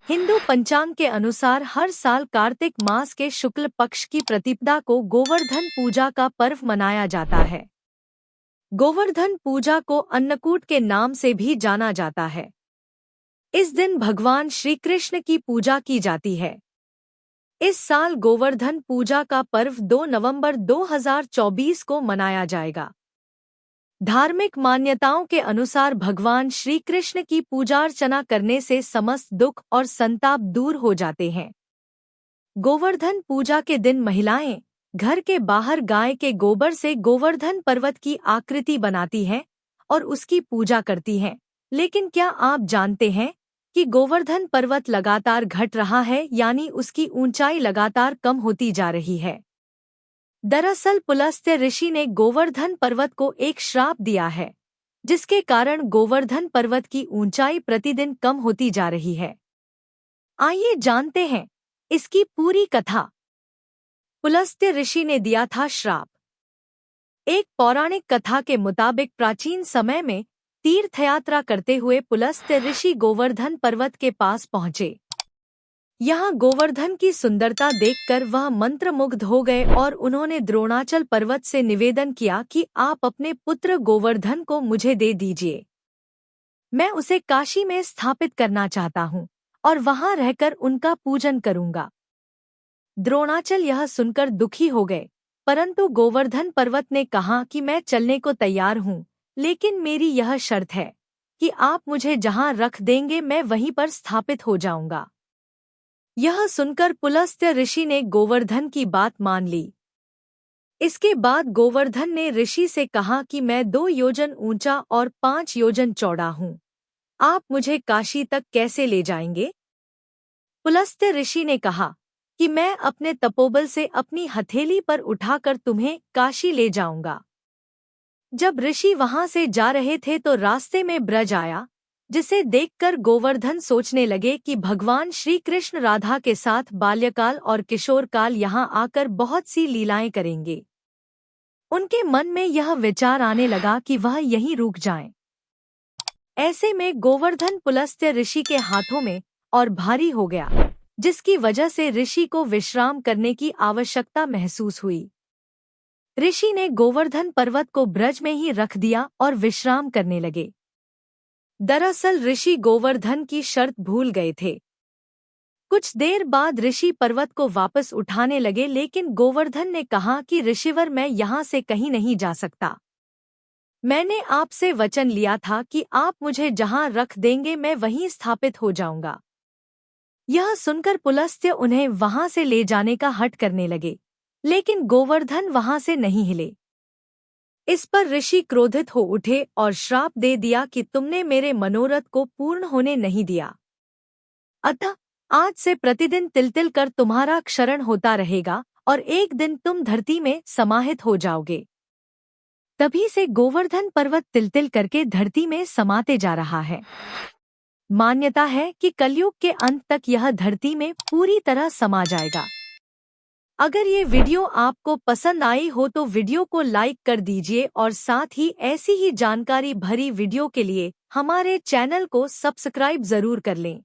हिंदू पंचांग के अनुसार हर साल कार्तिक मास के शुक्ल पक्ष की प्रतिपदा को गोवर्धन पूजा का पर्व मनाया जाता है। गोवर्धन पूजा को अन्नकूट के नाम से भी जाना जाता है। इस दिन भगवान श्री कृष्ण की पूजा की जाती है। इस साल गोवर्धन पूजा का पर्व 2 नवंबर 2024 को मनाया जाएगा। धार्मिक मान्यताओं के अनुसार भगवान श्री कृष्ण की पूजा अर्चना करने से समस्त दुख और संताप दूर हो जाते हैं। गोवर्धन पूजा के दिन महिलाएं घर के बाहर गाय के गोबर से गोवर्धन पर्वत की आकृति बनाती हैं और उसकी पूजा करती हैं। लेकिन क्या आप जानते हैं कि गोवर्धन पर्वत लगातार घट रहा है, यानी उसकी ऊंचाई लगातार कम होती जा रही है। दरअसल पुलस्त्य ऋषि ने गोवर्धन पर्वत को एक श्राप दिया है, जिसके कारण गोवर्धन पर्वत की ऊंचाई प्रतिदिन कम होती जा रही है। आइए जानते हैं इसकी पूरी कथा। पुलस्त्य ऋषि ने दिया था श्राप। एक पौराणिक कथा के मुताबिक प्राचीन समय में तीर्थयात्रा करते हुए पुलस्त्य ऋषि गोवर्धन पर्वत के पास पहुंचे। यहाँ गोवर्धन की सुंदरता देखकर वह मंत्रमुग्ध हो गए और उन्होंने द्रोणाचल पर्वत से निवेदन किया कि आप अपने पुत्र गोवर्धन को मुझे दे दीजिए। मैं उसे काशी में स्थापित करना चाहता हूँ और वहाँ रहकर उनका पूजन करूँगा। द्रोणाचल यह सुनकर दुखी हो गए, परंतु गोवर्धन पर्वत ने कहा कि मैं चलने को तैयार हूँ, लेकिन मेरी यह शर्त है कि आप मुझे जहाँ रख देंगे मैं वहीं पर स्थापित हो जाऊँगा। यह सुनकर पुलस्त्य ऋषि ने गोवर्धन की बात मान ली। इसके बाद गोवर्धन ने ऋषि से कहा कि मैं 2 योजन ऊंचा और 5 योजन चौड़ा हूँ। आप मुझे काशी तक कैसे ले जाएंगे? पुलस्त्य ऋषि ने कहा कि मैं अपने तपोबल से अपनी हथेली पर उठाकर तुम्हें काशी ले जाऊंगा। जब ऋषि वहां से जा रहे थे तो रास्ते में ब्रज आया, जिसे देखकर गोवर्धन सोचने लगे कि भगवान श्री कृष्ण राधा के साथ बाल्यकाल और किशोरकाल यहाँ आकर बहुत सी लीलाएं करेंगे। उनके मन में यह विचार आने लगा कि वह यहीं रुक जाएं। ऐसे में गोवर्धन पुलस्त्य ऋषि के हाथों में और भारी हो गया, जिसकी वजह से ऋषि को विश्राम करने की आवश्यकता महसूस हुई। ऋषि ने गोवर्धन पर्वत को ब्रज में ही रख दिया और विश्राम करने लगे। दरअसल ऋषि गोवर्धन की शर्त भूल गए थे। कुछ देर बाद ऋषि पर्वत को वापस उठाने लगे, लेकिन गोवर्धन ने कहा कि ऋषिवर मैं यहाँ से कहीं नहीं जा सकता। मैंने आपसे वचन लिया था कि आप मुझे जहाँ रख देंगे मैं वहीं स्थापित हो जाऊंगा। यह सुनकर पुलस्त्य उन्हें वहां से ले जाने का हठ करने लगे, लेकिन गोवर्धन वहां से नहीं हिले। इस पर ऋषि क्रोधित हो उठे और श्राप दे दिया कि तुमने मेरे मनोरथ को पूर्ण होने नहीं दिया। अतः आज से प्रतिदिन तिल-तिल कर तुम्हारा क्षरण होता रहेगा और एक दिन तुम धरती में समाहित हो जाओगे। तभी से गोवर्धन पर्वत तिल-तिल करके धरती में समाते जा रहा है। मान्यता है कि कलयुग के अंत तक यह धरती में पूरी तरह समा जाएगा। अगर ये वीडियो आपको पसंद आई हो तो वीडियो को लाइक कर दीजिए और साथ ही ऐसी ही जानकारी भरी वीडियो के लिए हमारे चैनल को सब्सक्राइब जरूर कर लें।